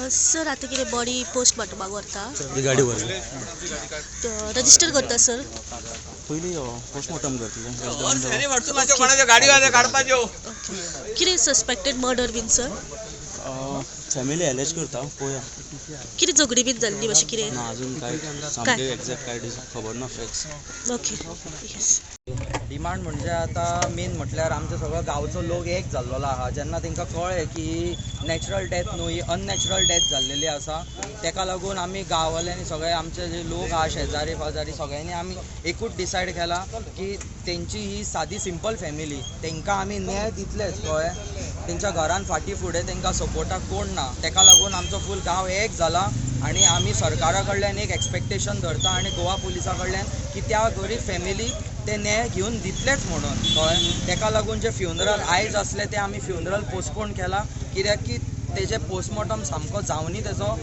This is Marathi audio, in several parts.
सर आता कितें बॉडी पोस्टमार्टमाक व्हरता गाडी वर रजिस्टर करता सर पयलीं पोस्टमॉर्टम करतले कितें सस्पेक्टेड मर्डर बीन सर फॅमिली एलेज करता पळोवया कितें झगडी बीन जाल्ली मातशें कितें ना अजून काय सामकें एक्झॅक्ट काय खबर ना फॅक्ट्स ओके येस डिमांड म्हणजे आता मेन म्हटल्यार आमचो सगळो गांवचो लोक एक जाल्लो आहा जेन्ना तांकां कळ्ळें की नॅचरल डेथ न्हू ही अननॅचरल डेथ जाल्लेली आसा तेका लागून आमी गांववाल्यांनी सगळे आमचे जे लोक आहा शेजारी पाजारी सगळ्यांनी आमी एकूच डिसायड केला की तेंची ही सादी सिंपल फॅमिली तांकां आमी न्याय दितलेच कळ्ळें तेंच्या घरान फाटीं फुडें तांकां सपोर्टाक कोण ना तेका लागून आमचो फूल गांव एक जाला आणि आमी सरकारा कडल्यान एक एक्सपेक्टेशन धरता आणि गोवा पुलिसा कडल्यान की त्या गरीब फॅमिलीक ते न्याय घेवन दितलेच म्हणून कळ्ळें तेका लागून जे फ्युनरल आयज असले ते आमी फ्युनरल पोस्टपोन केला कित्याक की तेजे पोस्टमॉर्टम सामको जावनी तेजो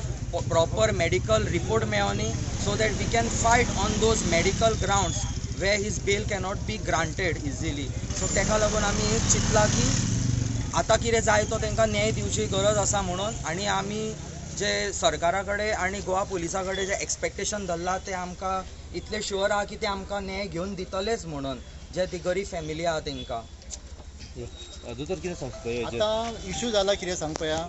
प्रॉपर मेडिकल रिपोर्ट मेळोनी so that we can fight on those medical grounds way his bail cannot be granted easily so तेका लागून आमी एक चिंतला की आतां कितें जाय तो तांकां न्याय दिवची गरज आसा म्हणून आनी आमी जे सरकारा कडेन आनी गोवा पुलिसा कडेन जे एक्सपेक्टेशन धरला ते आमकां इतले शुअर आहा की ते आमकां न्याय घेवन दितलेच म्हणून जे ती गरीब फॅमिली आहा तांकां अजून कितें सांगता आतां इश्यू जाला कितें सांग पळया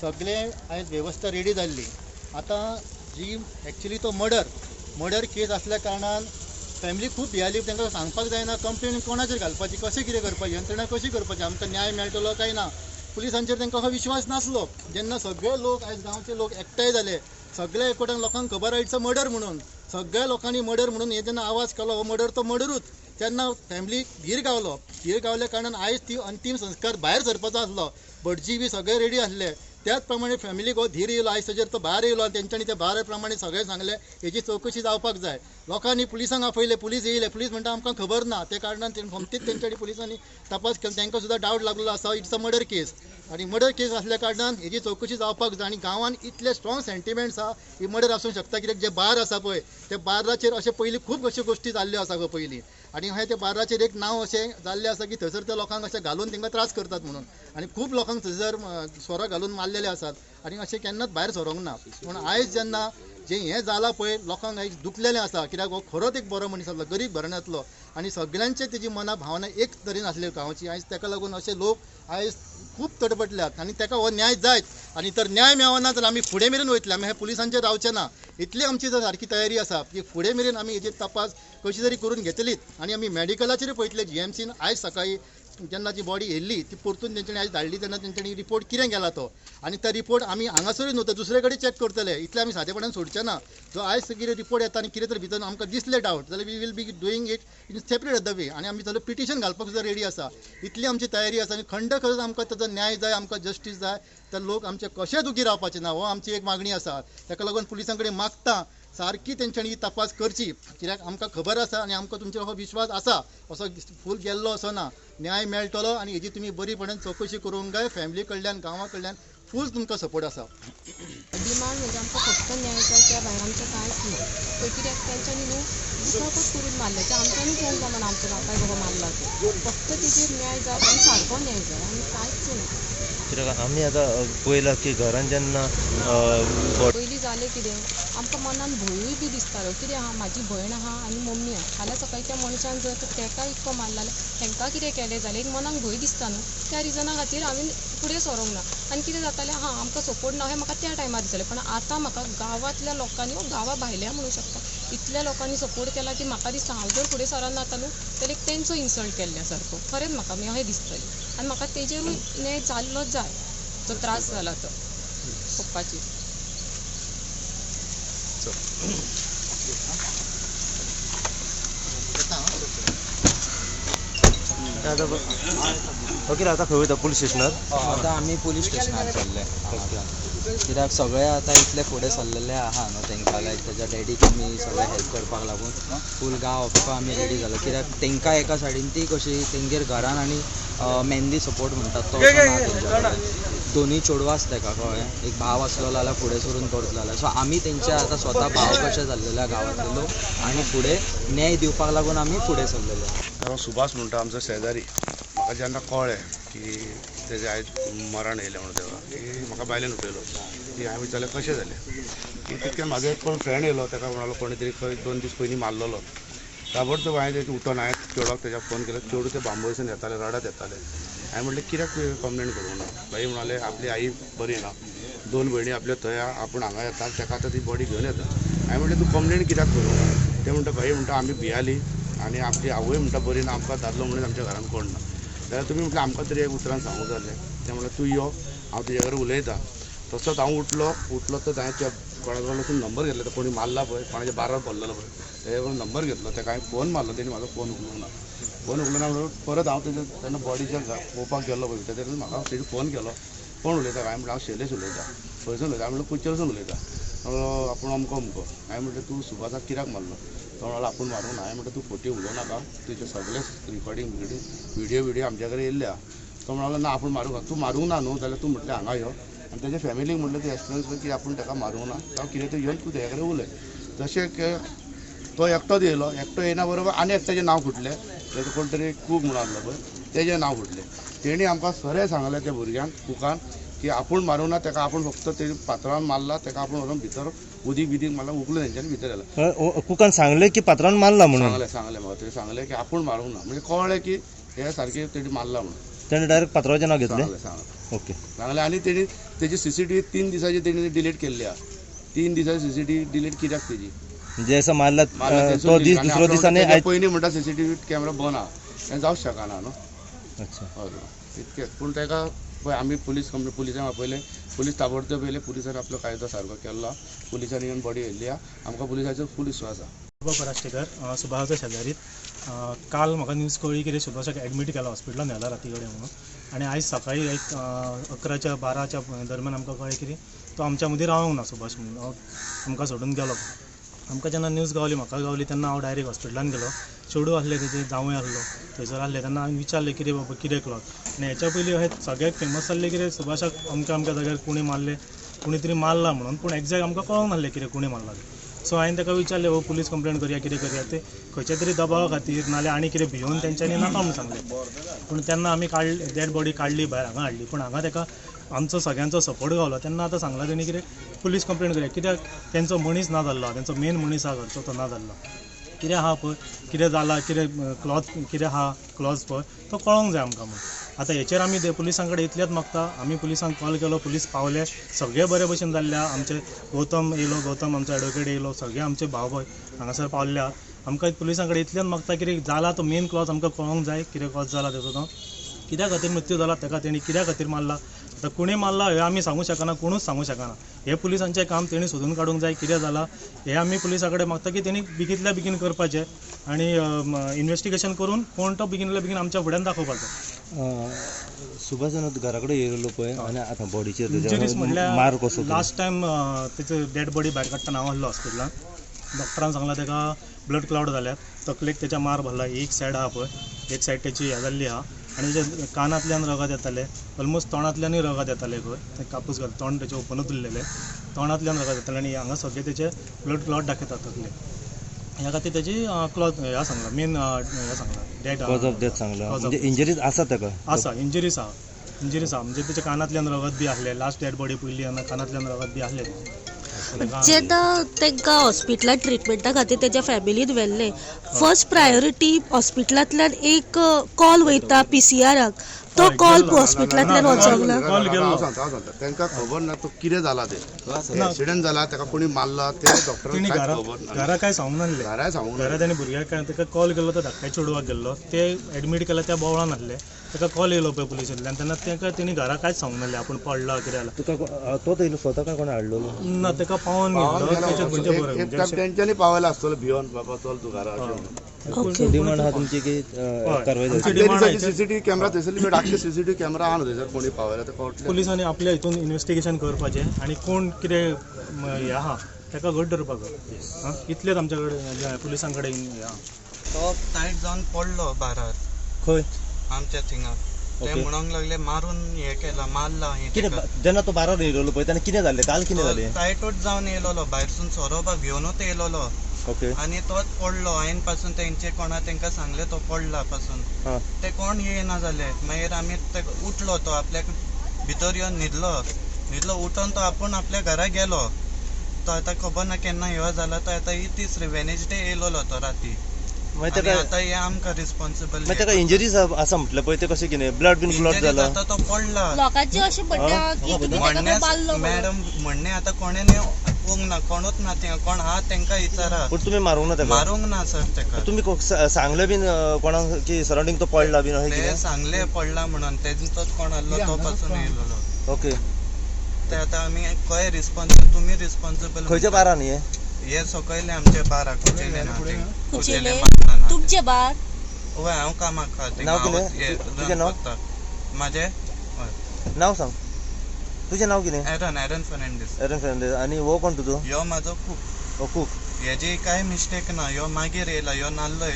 सगळे आयज वेवस्था रेडी जाल्ली आतां जी एक्चुली तो मर्डर केस आसल्या कारणान फॅमिली खूब भियाली तांकां सांगपाक जायना कंप्लेन कोणाचेर घालपाची कशें कितें करपाचें यंत्रणा कशी करपाची आमकां न्याय मेळटलो काय ना पुलिसांचेर तांकां हो विश्वास नासलो जेन्ना सगळे लोक आयज गांवचे लोक एकठांय जाले सगळे एकवटान लोकांक खबर आहा इट्स अ मर्डर म्हणून सगळ्या लोकांनी मर्डर म्हणून हे जेन्ना आवाज केलो हो मर्डर तो मर्डरूच तेन्ना फॅमिलीक धीर गावल्या कारणान आयज ती अंतीम संस्कार भायर सरपाचो आसलो भटजी बी सगळे रेडी आसले त्याच प्रमाणे फॅमिलीक हो धीर येयलो आयज ताजेर तो भार येयलो आनी तेंच्यांनी त्या भारा प्रमाणे सगळे सांगले हेची चवकशी जावपाक जाय लोकांनी पुलिसांक आपयले पुलीस येयले पुलीस म्हणटा आमकां खबर ना ते कारणान सोमतीच तेंच्यांनी पुलिसांनी तपास केलो तांकां सुद्दां डावट लागलेलो आसा इट्स अ मर्डर केस आनी मर्डर केस आसल्या कारणान हेची चवकशी जावपाक जाय आनी गांवान इतले स्ट्रॉंग सेंटिमेंट्स आहा ही मर्डर आसूंक शकता कित्याक जे बार आसा पळय ते बाराचेर अशे पयलीं खूब अश्यो गोश्टी जाल्ल्यो आसा गो पयलीं आनी हे त्या बाराचेर एक नांव अशें जाल्लें आसा की थंयसर त्या लोकांक अशें घालून तांकां त्रास करतात म्हणून आनी खूब लोकांक थंयसर सोरो घालून मारलेले आसात आनी अशें केन्नाच भायर सरोंक ना पूण आयज जेन्ना जें हें जालां पळय लोकांक आयज दुखलेलें आसा कित्याक हो खरोच एक बरो मनीस आसलो गरीब घराण्यांतलो आनी सगळ्यांचे तेजी मना भावना एक तरेन आसली गांवची आयज ताका लागून अशे लोक आयज खूब तडपटल्यात आनी ताका हो न्याय जायत आनी तर न्याय मेळना जाल्यार आमी फुडें मेरेन वयतले आमी हे पुलिसांचेर रावचे ना इतली आमची जर सारकी तयारी आसा की फुडें मेरेन आमी हेजेर तपास कशी तरी करून घेतलीत आनी आमी मेडिकलाचेर पळयतले GMCन आयज सकाळी जेन्ना ती बॉडी येयल्ली ती परतून तेंच्यांनी आयज धाडली तेन्ना तेंच्यांनी रिपोर्ट कितें गेला तो आनी तो रिपोर्ट आमी हांगासरूय न्हू तर दुसरे कडेन चॅक करतले इतले आमी सादेपणान सोडचे ना जो आयज कितें रिपोर्ट येता आनी कितें तरी भितर आमकां दिसले डावट जाल्यार we will be doing it in separate the way आनी आमी जाल्यार पिटिशन घालपाक सुद्दां रेडी आसा इतली आमची तयारी आसा आनी खंड खरच आमकां ताचो न्याय जाय आमकां जस्टीस जाय तर लोक आमचे कशे दुखी रावपाचे ना हो आमची एक मागणी आसा ताका लागून पुलिसां कडेन मागता सारकी तेंच्यांनी तपास करची कित्याक आमकां खबर आसा आनी आमकां तुमचेर हो विश्वास आसा असो फूल गेल्लो असो ना न्याय मेळटलो आनी हेजी तुमी बरीपणान चवकशी करूंक जाय फॅमिली कडल्यान गांवा कडल्यान फूल तुमकां सपोर्ट आसा डिमांड म्हणजे आमकां फक्त न्याय जाय त्या भायर आमचें कांयच ना पळय कित्याक तेंच्यांनी न्हू दुसरोकूच करून मारले ते आमच्यांनी फोन जावन आमचो बापाय बाबा मारला तो फक्त तेजेर न्याय जाय आनी सारको न्याय जाय आनी कांयच ना कित्याक आमी आतां पळयलां की घरान जेन्ना पयलीं जालें कितें आमकां मनान भंयूय बी दिसतालो कितें आहा म्हाजी भयण आहा आनी मम्मी आहा फाल्यां सकाळी त्या मनशान जर तेका इतको मारला जाल्यार तांकां कितें केलें जाल्यार एक मनाक भंय दिसता न्हू त्या रिजना खातीर हांवें फुडें सरोंक ना आनी कितें जातालें हां आमकां सपोर्ट ना हें म्हाका त्या टायमार दिसतालें पण आतां म्हाका गांवांतल्या लोकांनी गांवा भायल्या म्हणूं शकता इतल्या लोकांनी सपोर्ट केला की म्हाका दिसता हांव जर फुडें सरान नाता न्हू जाल्यार एक तेंचो इन्सल्ट केल्ल्या सारको खरेंच म्हाका अशें दिसतलें आनी म्हाका तेजेरूय न्याय जाल्लोच जाय जो त्रास जाला तो पप्पाची ओके आतां खंय वयता पुलीस स्टेशनार आतां आमी पुलीस स्टेशनार चल्ले कित्याक सगळे आतां इतले फुडें सरलेले आहा न्हू तांकां लायक तेज्या डॅडीक आमी सगळे हेल्प करपाक लागून फूल गांव अख्खो आमी रेडी जालो कित्याक तांकां एका सायडीन ती कशी तेंगेर घरान आनी मेहंदी सपोर्ट म्हणटात तो दोन्ही चेडवांच ताका कळ्ळें एक भाव आसलो जाल्यार फुडें सरून करतलो सो आमी तेंचे आतां स्वता भाव कशे जाल्लेले गांवांतले लोक आनी फुडें न्याय दिवपाक लागून आमी फुडें सरलेले. हांव सुभाष म्हणटा आमचो शेजारी. म्हाका जेन्ना कळ्ळें की तेजें आयज मरण येयलें म्हणून तेव्हा की म्हाका बायलेन उठयलो की हांवें विचारलें कशें जालें की तितकें म्हाजो एक कोण फ्रेंड येयलो ताका म्हणालो कोणी तरी खंय 2 दीस पयलीं मारलेलो. ताबडतोब हांवें तें उठोन हांवें चेडवाक तेज्या फोन केलो. चेडूं ते बांबोळेसून येताले रडत येताले. हांवें म्हणलें कित्याक कंप्लेंट करूंक ना. भाई म्हणाले आपली आई बरी ना 2 भयणी आपल्यो थंय आपूण हांगा येता ताका आतां ती बॉडी घेवन येता. हांवें म्हणलें तूं कंप्लेंट कित्याक करूंक ना. ते म्हणटा भाई म्हणटा आमी भियाली आनी आपली आवय म्हणटा बरी ना आमकां दादलो म्हणून आमच्या घरान कोण ना जाल्यार तुमी म्हटलें आमकां तरी एक उतरान सांगूंक जालें. ते म्हणलें तूं यो हांव तुजे कडेन उलयतां. तसोच हांव उठलो तर हांवें कोणाचो कडसून नंबर घेतलो तो कोणी मारला पळय कोणाच्या बारार पडलेलो पळय तेजे कडून नंबर घेतलो ताका हांवें फोन मारलो तेणी म्हाजो फोन उखलूंक ना. फोन उखलना म्हणून परत हांव तेजे तेन्ना बॉडीच्या पळोवपाक गेल्लो पळय तेजेर म्हाका तेणी फोन केलो. कोण उलयता हांवें म्हणलें हांव शैलेश उलयतां. खंयसून उलयता हांवें म्हणलें कुचरसून उलयतां. आपूण अमको हांवें म्हणलें तूं सुभाषाक कित्याक मारलो. तो म्हणलो आपूण मारूंक ना. हांवें म्हणलें तूं खोटी उलोवं नाका तुजें सगळें रिकॉर्डींग व्हिडिओ आमच्या कडेन येयल्या. तो म्हणलो ना आपूण मारूंक ना. तूं मारूंक ना न्हू जाल्यार तूं म्हटलें हांगा यो आनी तेज्या फॅमिलीक म्हणलें तूं एक्सपिरियन्स की आपूण ताका मारूंक ना हांव कितें तें येवन तूं तेजे कडेन उलय. तशें तो एकटोच येयलो. एकटो येयना बरोबर आनी एकट्याचें नांव फुटलें. तेजो कोण तरी कूक म्हणून आसलो पळय तेजें नांव फुटलें. तेणी आमकां खरें सांगलें त्या भुरग्यांक कुकान की आपूण मारूंक ना ताका आपूण फक्त तेणी पात्रांवान मारला ताका आपूण व्हरोन भितर उदीक बिदीक मारला उखलून तेंच्यांनी भितर येयला. कुकान सांगलें की पात्रान मारला म्हणून. सांगलें म्हाका थंय सांगलें की आपूण मारूंक ना म्हणजे कळ्ळें की हे सारकें तेणी मारला म्हणून. तेणें डायरेक्ट पात्राचें नांव घेतलें. सांगलें ओके सांगलें आनी तेणी तेजी CCTV 3 दिसाची तेणी डिलीट केल्ली आहा. 3 दिसाची CCTV डिलीट कित्याक तेजी जे असं मारला तो दीस दुसरो दीस आनी पयलीं म्हणटा CCTV कॅमेरा बंद आहा हें जावंक शकना न्हू. अच्छा हय इतकेंच. पूण ताका पळय आमी पुलिसांक आपयलें. पुलीस ताबडतोब येयले. पुलिसांनी आपलो कायदो सारको केल्लो. पुलिसांनी येवन बॉडी व्हेल्ली आहा. आमकां पुलिसाचो फूल विश्वास आहा. पराशेकर सुभाषाचो शेजारीत. काल म्हाका न्यूज कळ्ळी की सुभाषाक एडमीट केला हॉस्पिटलान व्हेला राती कडेन म्हणून आनी आयज सकाळीं एक 11-12 दरम्यान आमकां कळ्ळें की तो आमच्या मदीं रावंक ना सुभाष म्हणून आमकां सोडून गेलो. आमकां जेन्ना न्यूज गावली म्हाका गावली तेन्ना हांव डायरेक्ट हॉस्पिटलान गेलो. चेडूं आहलें तेजें जावंय आहलो थंयसर आहलें तेन्ना हांवें विचारलें कितें बाबा कितें क्लॉथ. आनी हेच्या पयलीं अशें सगळ्याक फेमस जाल्लें कितें सुभाषाक अमक्या जाग्यार कोणी मारलें कोणी तरी मारला म्हणून पूण एक्झॅक्ट आमकां कळोंक नासलें कितें कोणी मारला. सो हांवें ताका विचारलें हो पुलीस कंप्लेंट करया कितें करया ते खंयच्या तरी दबावा खातीर नाल्यार आनी कितें भिवून तेंच्यांनी नाका म्हणून सांगलें. पूण तेन्ना आमी डेड बॉडी काडली भायर हांगा हाडली. पूण हांगा ताका आमचो सगळ्यांचो सपोर्ट गावलो तेन्ना आतां सांगलां तेणी कितें पुलीस कंप्लेंट करया कित्याक तेंचो मनीस ना जाल्लो तेंचो मेन मनीस आहा घरचो तो ना जाल्लो. कितें आहा पळय कितें जाला कितें क्लॉथ कितें आहा क्लॉज पळय तो कळोंक जाय आमकां म्हणून. आतां हेचेर आमी पुलिसां कडेन इतलेंच मागता. आमी पुलिसांक कॉल केलो पुलीस पावले सगळें बरे भशेन जाल्ल्या. आमचे गौतम येयलो गौतम आमचो एडवोकेट येयलो सगळे आमचे भाव भय हांगासर पावल्ल्या. आमकां पुलिसां कडेन इतलेंच मागता कितें जाला तो मेन क्लॉज आमकां कळोंक जाय कितें कॉज जाला तेचो तो कित्या खातीर मृत्यू जाला ताका तेणी कित्या खातीर मारला. आतां कोणी मारला हें आमी सांगूं शकना कोणूच सांगूं शकना. हे पुलिसांचें काम तेणी सोदून काडूंक जाय कितें जाला हें आमी पुलिसां कडेन मागता की तेणी बेगींतल्या बेगीन करपाचें आनी इन्वेस्टिगेशन करून कोण तो बेगींतल्या बेगीन आमच्या फुड्यान दाखोवपाचो. सुभाषान घरा कडेन येयलो पळय आनी आतां बॉडीचेर इंजरीज मार म्हणल्यार कसो लास्ट टायम तेचो डेड बॉडी भायर काडटना हांव आहलो हॉस्पिटलान. डॉक्टरान सांगलां ताका ब्लड क्लॉट जाल्यात तकलेक तेच्या मार भरला. एक सायड आहा पळय एक सायड तेची हें जाल्ली आहा आनी जे कानांतल्यान रगत येतालें ऑलमोस्ट तोंडांतल्यानूय रगत येतालें खंय ते कापूस घाल तोंड तेचें ओपनूच उरलेलें तोंडांतल्यान रगत येतालें आनी हांगा सगळे तेचे ब्लड क्लॉट दाखयतात तकलेक. ह्या खातीर तेजी क्लॉथ ह्या सांगलां मेन हें सांगलां डेड कॉज ऑफ डेथ सांगला. म्हणजे इंजरीज आसा ताका आसा इंजरीज आहा म्हणजे तेच्या कानांतल्यान रगत बी आहलें. लास्ट डेड बॉडी पयली हांगा कानांतल्यान रगत बी आहलें. जेन्ना तांकां हॉस्पिटलांत ट्रिटमेंटा खातीर तेज्या फॅमिलीन व्हेल्लें फर्स्ट प्रायोरिटी हॉस्पिटलांतल्यान एक कॉल वयता PCRाक तो कॉल हॉस्पिटलांतल्यान वचोंक ना. हांव सांगता तांकां खबर ना तो कितें जाला तें एक्सिडेंट जाला ताका कोणी मारला ते तेणी डॉक्टरांक खबर ना. घरा काय सांगूंक नासलें. घराय सांगूंक घरा ताणी भुरग्याक ताका कॉल केलो तो धाकट्या चेडवाक गेल्लो ते एडमीट केला त्या बोवळान आहले. ताका कॉल येयलो पळय पुलिसांतल्यान तेन्ना ताका तेणी घरा कांयच सांगूंक नासलें आपूण पडला कितें जाला. तुका तो येयलो स्वता काय कोणी हाडलो ना ताका पावोन गेलो तेचे खंयचे बरें एक टायम तेंच्यांनी पावयला आसतलो भियोन बाबा चल तूं घरा डिमांड आहा तुमची की कारवाई आमची जावची. डिमांड आहे. CCTV कॅमेरा थंयसरली बट आख्खे CCTV कॅमेरा आहा न्हू थंयसर कोणी पावयला ते कळटलें. पुलिसांनी आपल्या हितून इन्वेस्टिगेशन करपाचें आनी कोण कितें हें आहा ताका घट धरपाक जाय. इतलेंच आमच्या कडेन पुलिसां कडेन हें आहा. तो टायट जावन पडलो बारार खंय आमच्या थिंगा ते म्हणूंक लागले मारून हे केला मारला कितें जेन्ना तो बारार येयलो पळय तेन्ना कितें जालें काल कितें जालें टायटूच जावन येयलो भायरसून सोरोबा घेवनूच येयलो ओके आणि तोच पडलो हायेन पासून तेंचे कोणा तेंका सांगले तो पडला पासून हां ते कोण येना जाले मागीर आमी ते उठलो तो आपल्याक भितर येवन न्हिदलो उठोन तो आपूण आपल्या घरा गेलो तो आतां खबर ना केन्ना ह्यो जाला तो आतां ही तिसरी वेनेसडे येयलो तो राती मागीर आणि आता हे आमकां रिस्पॉन्सिबल मागीर ताका इंजरीज आसा म्हटलें पळय ते कशें कितें ब्लड बीन क्लॉट जाला आता तो पडला लोकांची अशी म्हणटा की तुम्ही ताका तो मारलो म्हणून. मॅडम म्हणणे आता कोणेने ओंग ना कोणूच ना थिंगा कोण हा तेंका विचारा पूण तुमी मारूंक ना ताका मारूंक ना सर तेका तुमी सांगलें बीन कोणाक की सरावंडींग तो पडला बीन अशें ते कितें सांगले पडला म्हणून तेंचोच कोण आसलो तो पासून येयलो ओके ते आता आमी खंय रिस्पॉन्सिबल तुमी रिस्पॉन्सिबल खंयच्या बारान हे सकयले आमचे बारा कुचेले ना ते कुचेले मारना ना तुमचे बार होय हांव कामाक खाते नांव कितें? तुजें नांव? माझे नांव सांग तुजें नांव कितें एरन फर्नांडीस एरन फेर्नांडीस आनी हो कोण तुजो ह्यो म्हाजो खूब हो कूक हेजी काय मिस्टेक ना ह्यो मागीर येयला ह्यो नाल्लो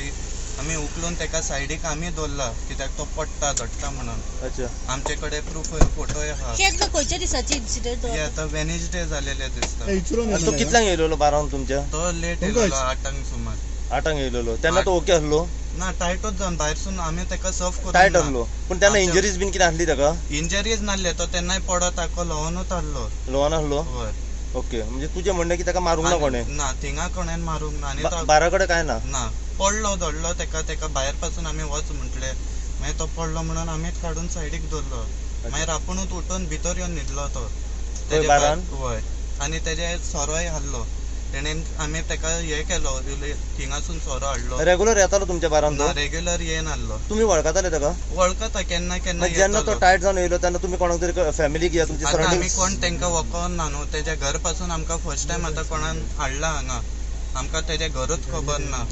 आमी उखलून तेका सायडीक आमी दवरला कित्याक तो पडटा झडटा म्हणून अच्छा आमचे कडेन प्रूफ फोटोय आहा केन्ना खंयच्या दिसाची इन्सिडेंट हे आता वेनेसडे जालेले दिसता आनी तो कितल्यांक येयलो बारावन तुमच्या तो लेट येयलो 8 सुमार 8 येयलो तेन्ना तो ओके आसलो ना टायटूच जावन भायरसून आमी तेका सर्व करून टायट आसलो पूण तेन्ना इंजरीज बीन कितें आसली ताका इंजरीज नासले तो तेन्नाय पडत ताको लवनूच आसलो लोवान आसलो हय ओके म्हणजे तुजें म्हणणें की ताका मारूंक ना कोणें ना थिंगा कोणेन मारूंक ना आनी तो बारा कडेन काय ना ना पडलो धडलो तेका भायर पासून आमी वच म्हटले मागीर तो पडलो म्हणून आमीच काडून सायडीक दवरलो मागीर आपुणूच उठून भितर येवन न्हिदलो तो तेजे बारान? हय आनी तेजे सोरोय हाडलो तेणेन आमी तेका हे केलो थिंगासून सोरो हाडलो रेगुलर येतालो तुमच्या बारान तो ना रेग्युलर येन हाडलो तुमी वळखताले ताका वळखता केन्ना केन्ना मागीर जेन्ना तो येतालो. टायट जावन येयलो तेन्ना तुमी कोणाक तरी फॅमिलीक या तुमची आता आमी सरावंडींग कोण तेंका वळखोन ना न्हू तेज्या घर पासून आमकां फर्स्ट टायम आतां कोणान हाडला हांगा आमकां तेजें घरूच खबर ना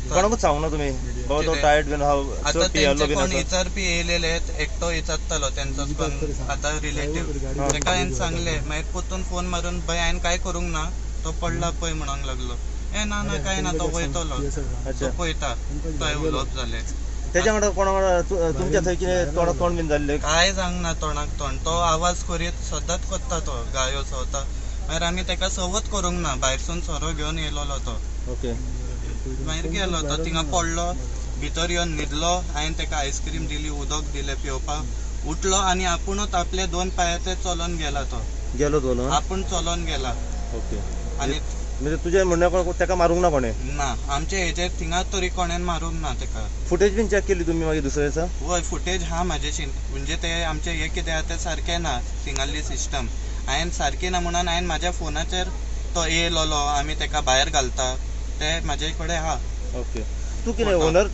कोणाकूच सांगू ना तुमी बाबा तो कितें? टायट बीन आता चड पियेल्लो तेंचे बीन कोण आसा विचारपी येयलेले एकटो विचारतालो तेंचोच कोण आतां रिलेटिव्ह तेका हांवें सांगले मागीर पोतून फोन मारून भाई हांवें काय करूंक ना तो पडला पळय म्हणूंक लागलो ए ना ना काय ना तो वयतलो तो पळयता थंय उलोवप जालें तेज्या वांगडा कोणा वांगडा तुमच्या थंय कितें तोंडाक तोंड बीन जाल्लें काय सांगना तोंडाक तोंड तो आवाज करीत सदांच कोत्ता तो गायो सवता मागीर आमी तेका सवत करूंक ना भायरसून सोरो घेवन येयलो तो ओके मागीर गेलो तो थिंगा पडलो भितर येवन न्हिदलो हांवें तेका आयस्क्रीम दिली उदक दिलें पिवपाक उठलो आनी आपुणूच आपले 2 पांयाचे चलोन गेला तो गेलो तो आपूण चलोन गेला ओके आनी म्हणजे तुजें म्हणणें ताका मारूंक ना कोणें ना आमचे हेजेर थिंगाच तरी कोणेन मारूंक ना तेका फुटेज बीन चॅक केली तुमी मागीर दुसऱ्या दिसा वय फुटेज हा म्हाजेशी म्हणजे ते आमचे हे कितें आहा ते सारकें ना थिंगाल्ली सिस्टम हांवें सारकी ना म्हणून हांवें म्हाज्या फोनाचेर तो येयलो आमी तेका भायर घालता ते म्हाजे कडेन आहा ओके तू कितें ओनर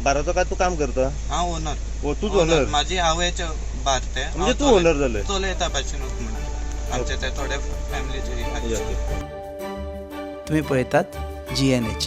बाराचो काय तू काम करता हांव ओनर तूच ओनर म्हाजी आवयचे बार ते म्हणजे तू ओनर जाले चलयता भाशेनूच म्हणून आमचे ते थोडे फॅमिलीचे ओके तुम्ही पळयतात GNH.